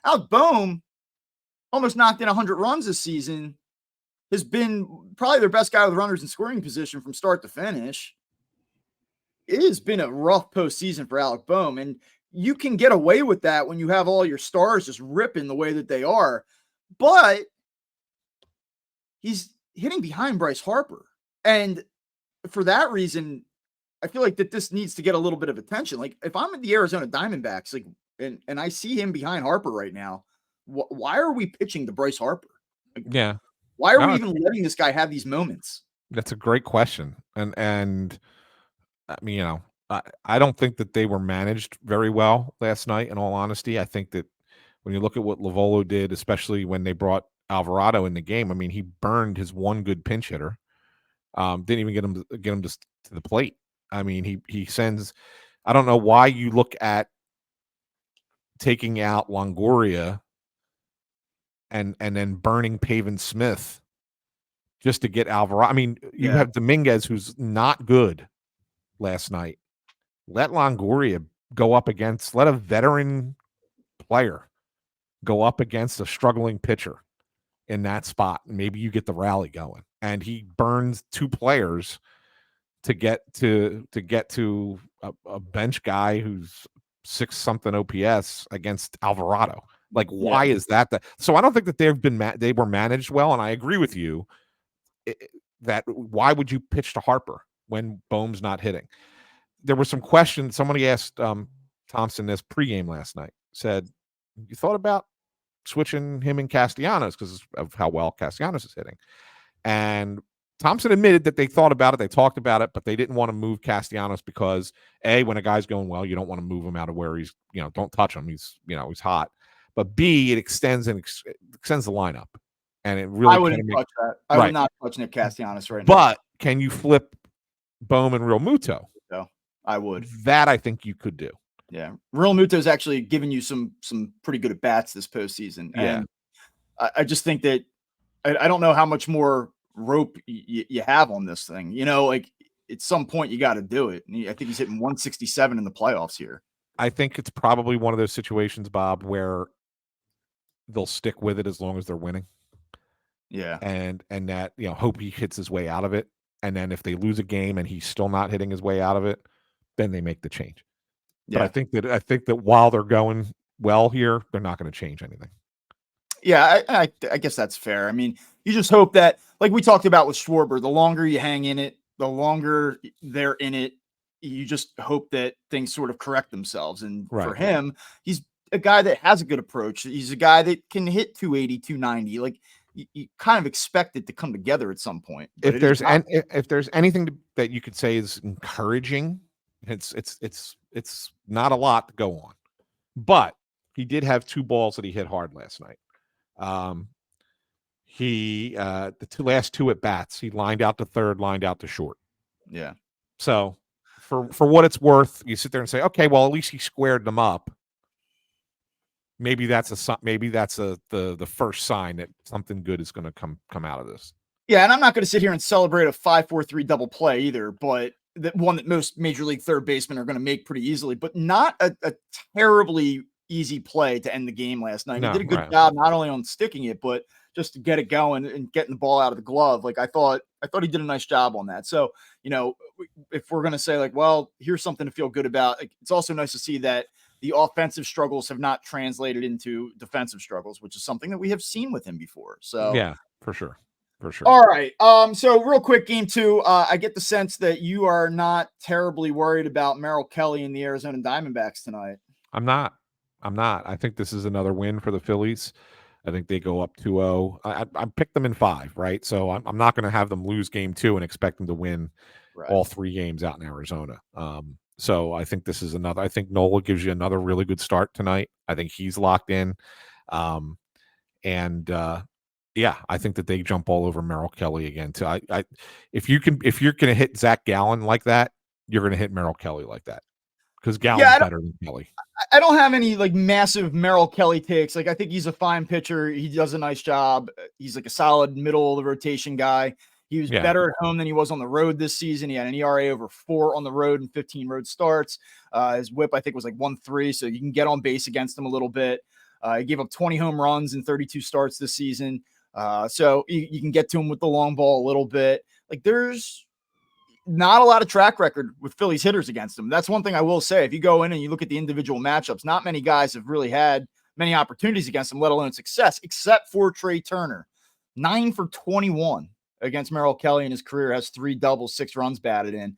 Alec Boehm almost knocked in 100 runs this season. Has been probably their best guy with runners in scoring position from start to finish. It has been a rough postseason for Alec Boehm, and you can get away with that when you have all your stars just ripping the way that they are. But he's hitting behind Bryce Harper. And for that reason, I feel like that this needs to get a little bit of attention. Like, if I'm at the Arizona Diamondbacks, like, and I see him behind Harper right now, why are we pitching to Bryce Harper? Like, yeah. Why are we even letting this guy have these moments? That's a great question. And I mean, I don't think that they were managed very well last night, in all honesty. I think that when you look at what Lovolo did, especially when they brought Alvarado in the game, I mean, he burned his one good pinch hitter. Didn't even get him to the plate. I mean, he sends. I don't know why you look at taking out Longoria and then burning Pavin Smith just to get Alvarado. I mean, you have Dominguez, who's not good last night. Let Longoria go up against. Let a veteran player go up against a struggling pitcher in that spot. Maybe you get the rally going. And he burns 2 players to get to a bench guy who's 6-something OPS against Alvarado. Like, why is that? So I don't think that they were managed well. And I agree with you that why would you pitch to Harper when Bohm's not hitting? There were some questions. Somebody asked Thompson this pregame last night. Said, you thought about switching him and Castellanos because of how well Castellanos is hitting? And Thompson admitted that they thought about it, they talked about it, but they didn't want to move Castellanos because A, when a guy's going well, you don't want to move him out of where he's, don't touch him. He's hot. But B, it extends the lineup. And it really I wouldn't touch that. I would not touch Nick Castellanos right now. But can you flip Bohm and Real Muto? No, I would. That I think you could do. Yeah. Real Muto's actually given you some pretty good at bats this postseason. Yeah. And I just think that I don't know how much more rope you have on this thing. Like at some point you got to do it. And I think he's hitting 167 in the playoffs here. I think it's probably one of those situations, Bob, where they'll stick with it as long as they're winning. Yeah. And that, hope he hits his way out of it. And then if they lose a game and he's still not hitting his way out of it, then they make the change. Yeah. But I think that while they're going well here, they're not going to change anything. Yeah, I guess that's fair. I mean, you just hope that, like we talked about with Schwarber, the longer you hang in it, the longer they're in it, you just hope that things sort of correct themselves. And for him, he's a guy that has a good approach. He's a guy that can hit 280, 290. Like you kind of expect it to come together at some point. If there's anything that you could say is encouraging, it's not a lot to go on. But he did have 2 balls that he hit hard last night. The last 2 at bats, he lined out to third, lined out to short. Yeah. So for what it's worth, you sit there and say, okay, well, at least he squared them up. Maybe that's the first sign that something good is going to come out of this. Yeah, and I'm not going to sit here and celebrate a 5-4-3 double play either, but that one that most major league third basemen are going to make pretty easily, but not a terribly easy play to end the game last night. He did a good job not only on sticking it, but just to get it going and getting the ball out of the glove. Like I thought he did a nice job on that. So, if we're going to say like, well, here's something to feel good about, it's also nice to see that the offensive struggles have not translated into defensive struggles, which is something that we have seen with him before. So yeah, for sure. All right. So real quick, game 2, I get the sense that you are not terribly worried about Merrill Kelly and the Arizona Diamondbacks tonight. I'm not. I think this is another win for the Phillies. I think they go up 2-0. I picked them in 5, right? So I'm not going to have them lose game 2 and expect them to win all 3 games out in Arizona. So I think this is another. I think Nola gives you another really good start tonight. I think he's locked in. Yeah, I think that they jump all over Merrill Kelly again too. If you're going to hit Zach Gallen like that, you're going to hit Merrill Kelly like that because Gallen's better than Kelly. I don't have any like massive Merrill Kelly takes. Like I think he's a fine pitcher. He does a nice job. He's like a solid middle of the rotation guy. He was better at home than he was on the road this season. He had an ERA over 4 on the road and 15 road starts. His whip, I think, was like 1.3, so you can get on base against him a little bit. He gave up 20 home runs in 32 starts this season. So you can get to him with the long ball a little bit. Like there's not a lot of track record with Phillies hitters against him. That's one thing I will say. If you go in and you look at the individual matchups, not many guys have really had many opportunities against him, let alone success, except for Trey Turner. 9 for 21 against Merrill Kelly in his career, has 3 doubles, 6 runs batted in.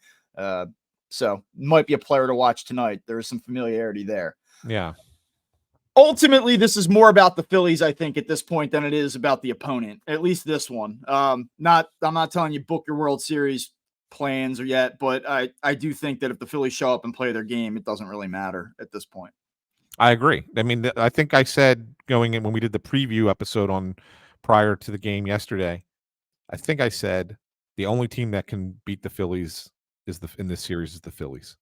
So might be a player to watch tonight. There is some familiarity there. Yeah. Ultimately, this is more about the Phillies, I think, at this point than it is about the opponent. At least this one. I'm not telling you book your World Series plans or yet, but I do think that if the Phillies show up and play their game, it doesn't really matter at this point. I agree. I mean, I think I said going in when we did the preview episode on prior to the game yesterday, I think I said The only team that can beat the Phillies in this series is the Phillies.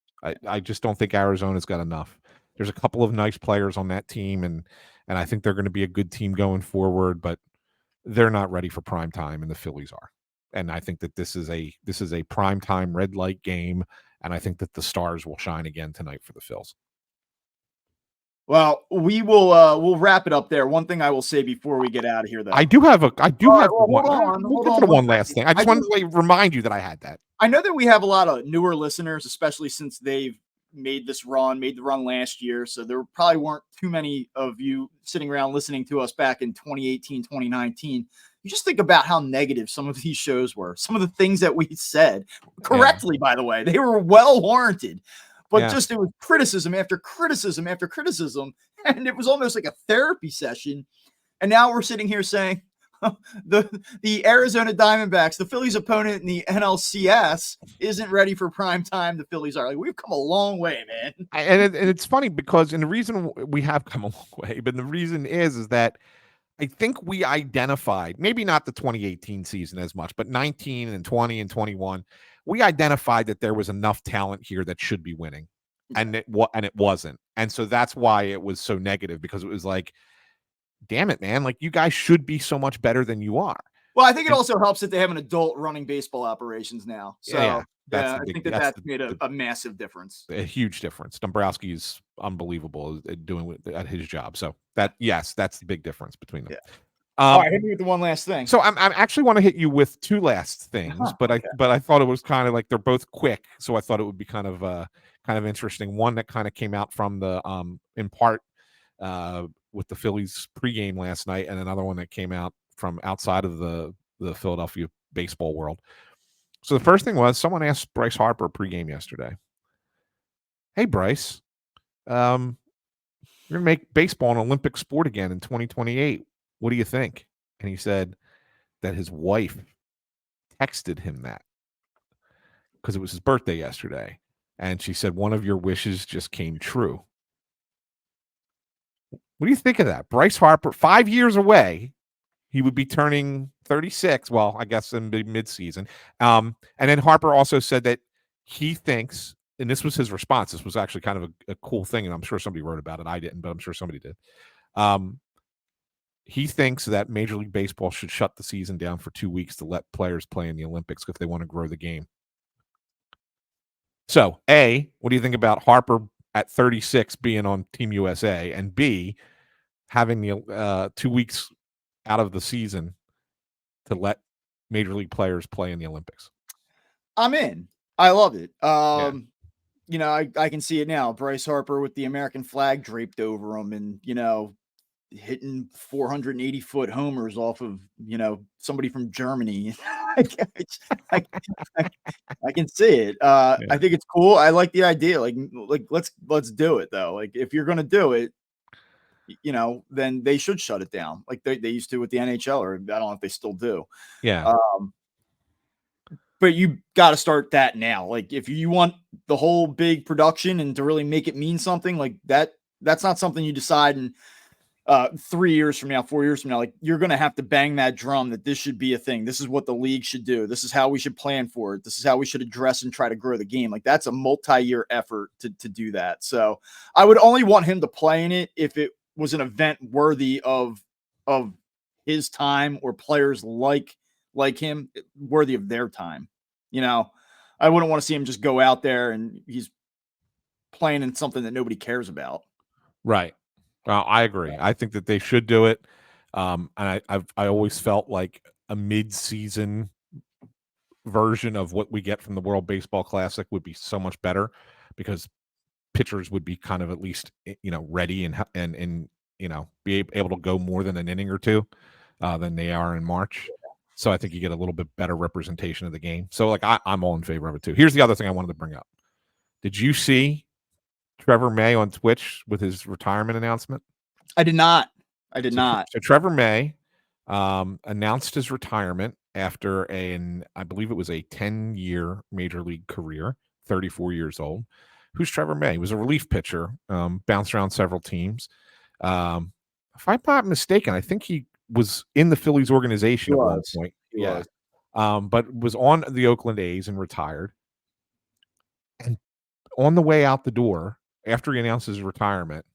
I just don't think Arizona's got enough. There's a couple of nice players on that team, and I think they're going to be a good team going forward, but they're not ready for prime time, and the Phillies are. And I think that this is a prime time red light game, and I think that the stars will shine again tonight for the Phils. Well, we'll wrap it up there. One thing I will say before we get out of here, though. I do have one. Hold We'll on, get to one last thing. I just wanted to remind you that I had that. I know that we have a lot of newer listeners, especially since they've made the run last year. So there probably weren't too many of you sitting around listening to us back in 2018, 2019. You just think about how negative some of these shows were. Some of the things that we said correctly, by the way, they were well warranted. But just it was criticism after criticism after criticism. And it was almost like a therapy session. And now we're sitting here saying the Arizona Diamondbacks, the Phillies' opponent in the NLCS, isn't ready for prime time. The Phillies are. Like, we've come a long way, man. And it's funny because, and the reason we have come a long way, but the reason is that I think we identified, maybe not the 2018 season as much, but 19 and 20 and 21, we identified that there was enough talent here that should be winning, and it wasn't. And so that's why it was so negative, because it was like, damn it, man, like, you guys should be so much better than you are. Well, I think it also helps that they have an adult running baseball operations now. So I think that's made a massive difference. A huge difference. Dombrowski is unbelievable at doing at his job. So that's the big difference between them. Yeah. All right, hit me with the one last thing. So I actually want to hit you with two last things, but I thought it was kind of like they're both quick, so I thought it would be kind of interesting. One that kind of came out from the in part with the Phillies pregame last night, and another one that came out from outside of the Philadelphia baseball world. So the first thing was, someone asked Bryce Harper pregame yesterday, "Hey Bryce, you're gonna make baseball an Olympic sport again in 2028. What do you think?" And he said that his wife texted him that because it was his birthday yesterday, and she said, "One of your wishes just came true." What do you think of that? Bryce Harper, 5 years away. He would be turning 36. Well, I guess in mid-season. And then Harper also said that he thinks, and this was his response. This was actually kind of a cool thing, and I'm sure somebody wrote about it. I didn't, but I'm sure somebody did. He thinks that Major League Baseball should shut the season down for 2 weeks to let players play in the Olympics if they want to grow the game. So, A, what do you think about Harper at 36 being on Team USA? And B, having the 2 weeks out of the season to let Major League players play in the Olympics? I'm in. I love it. You know, I can see it now. Bryce Harper with the American flag draped over him, and, you know, hitting 480-foot homers off of, you know, somebody from Germany. I can see it. I think it's cool. I like the idea. Like let's do it though. Like, if you're gonna do it, you know, then they should shut it down like they used to with the NHL, or I don't know if they still do. Yeah. But you got to start that now. Like, if you want the whole big production and to really make it mean something like that, that's not something you decide in 3 years from now, 4 years from now. Like, you're going to have to bang that drum that this should be a thing. This is what the league should do. This is how we should plan for it. This is how we should address and try to grow the game. Like, that's a multi-year effort to do that. So I would only want him to play in it if it was an event worthy of his time, or players like him worthy of their time. You know, I wouldn't want to see him just go out there and he's playing in something that nobody cares about. Right. I agree. I think that they should do it. And I always felt like a mid-season version of what we get from the World Baseball Classic would be so much better, because pitchers would be kind of at least, you know, ready and you know, be able to go more than an inning or two than they are in March. So I think you get a little bit better representation of the game. So, like, I'm all in favor of it too. Here's the other thing I wanted to bring up. Did you see Trevor May on Twitch with his retirement announcement? I did not. So Trevor May announced his retirement after I believe it was a 10-year major league career, 34 years old. Who's Trevor May? He was a relief pitcher, bounced around several teams. If I'm not mistaken, I think he was in the Phillies organization at one point. Yeah. but was on the Oakland A's and retired. And on the way out the door, after he announced his retirement,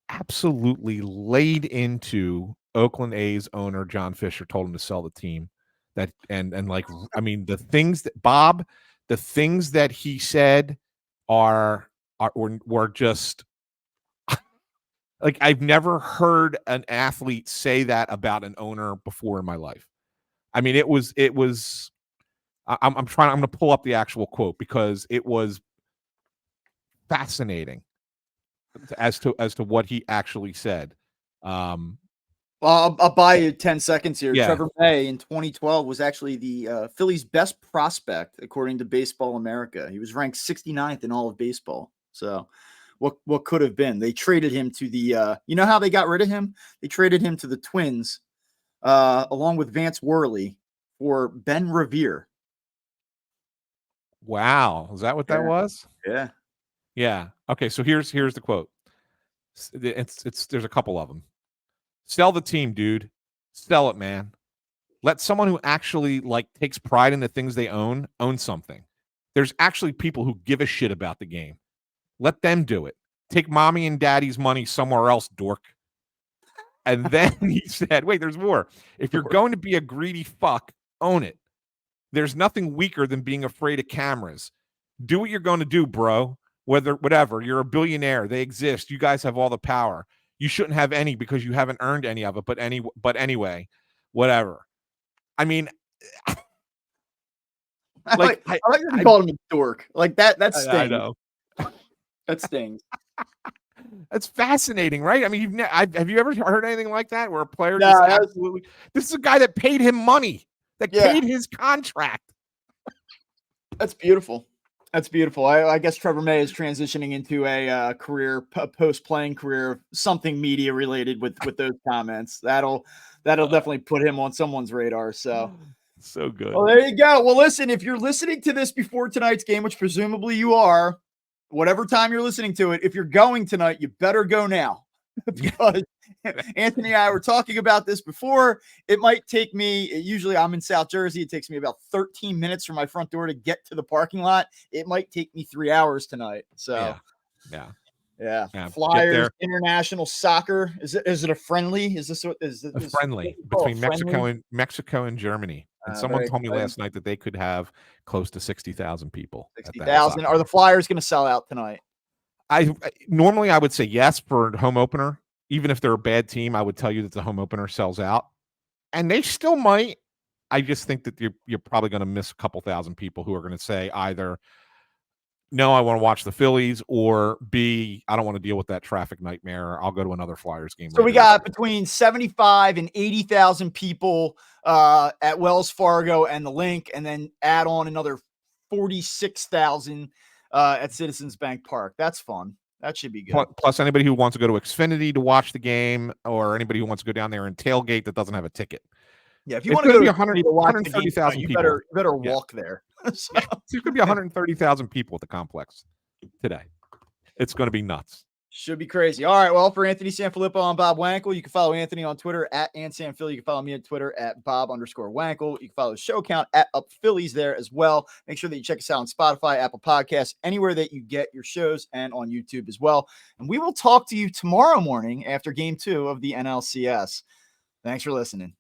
absolutely laid into Oakland A's owner John Fisher, told him to sell the team. That and like, I mean, the things that he said were just like, I've never heard an athlete say that about an owner before in my life. I mean, it was I'm going to pull up the actual quote because it was fascinating as to what he actually said. Well, I'll buy you 10 seconds here. Yeah. Trevor May in 2012 was actually the Phillies' best prospect, according to Baseball America. He was ranked 69th in all of baseball. So what could have been? They traded him to the you know how they got rid of him? They traded him to the Twins along with Vance Worley for Ben Revere. Wow. Is that what that was? Yeah. Yeah. Okay. So here's the quote. There's a couple of them. Sell the team, dude. Sell it, man. Let someone who actually like takes pride in the things they own something. There's actually people who give a shit about the game. Let them do it. Take mommy and daddy's money somewhere else, dork. And then he said, wait, there's more. If you're going to be a greedy fuck, own it. There's nothing weaker than being afraid of cameras. Do what you're going to do, bro. Whatever. You're a billionaire. They exist. You guys have all the power. You shouldn't have any because you haven't earned any of it. But anyway, whatever. I mean, I like that you called him a dork. Like that stings. I know. That stings. That's fascinating, right? I mean, have you ever heard anything like that where a player No, just absolutely this is a guy that paid him money, that paid his contract. That's beautiful. That's beautiful. I guess Trevor May is transitioning into a career, post-playing career, something media related with those comments. That'll definitely put him on someone's radar. So good. Well, there you go. Well, listen, if you're listening to this before tonight's game, which presumably you are, whatever time you're listening to it, if you're going tonight, you better go now. Because Anthony and I were talking about this before. It might take me, usually I'm in South Jersey. It takes me about 13 minutes from my front door to get to the parking lot. It might take me 3 hours tonight. So, yeah. Flyers, international soccer. Is it a friendly? Is this what is it? A friendly between Mexico and Germany. And someone told me last night that they could have close to 60,000 people. 60,000. Are the Flyers going to sell out tonight? Normally I would say yes for home opener. Even if they're a bad team, I would tell you that the home opener sells out, and they still might. I just think that you're probably going to miss a couple thousand people who are going to say either, no, I want to watch the Phillies, or B, I don't want to deal with that traffic nightmare. I'll go to another Flyers game. So we got between 75 and 80,000 people at Wells Fargo and the Link, and then add on another 46,000 at Citizens Bank Park. That's fun. That should be good. Plus anybody who wants to go to Xfinity to watch the game, or anybody who wants to go down there and tailgate that doesn't have a ticket. Yeah, if you want to go to 130,000 people, you better walk there. So. Yeah, there's going to be 130,000 people at the complex today. It's going to be nuts. Should be crazy. All right. Well, for Anthony Sanfilippo and Bob Wankel, you can follow Anthony on Twitter at AnSanPhil. You can follow me on Twitter at Bob_Wankel. You can follow the show count at Up Phillies there as well. Make sure that you check us out on Spotify, Apple Podcasts, anywhere that you get your shows, and on YouTube as well. And we will talk to you tomorrow morning after Game 2 of the NLCS. Thanks for listening.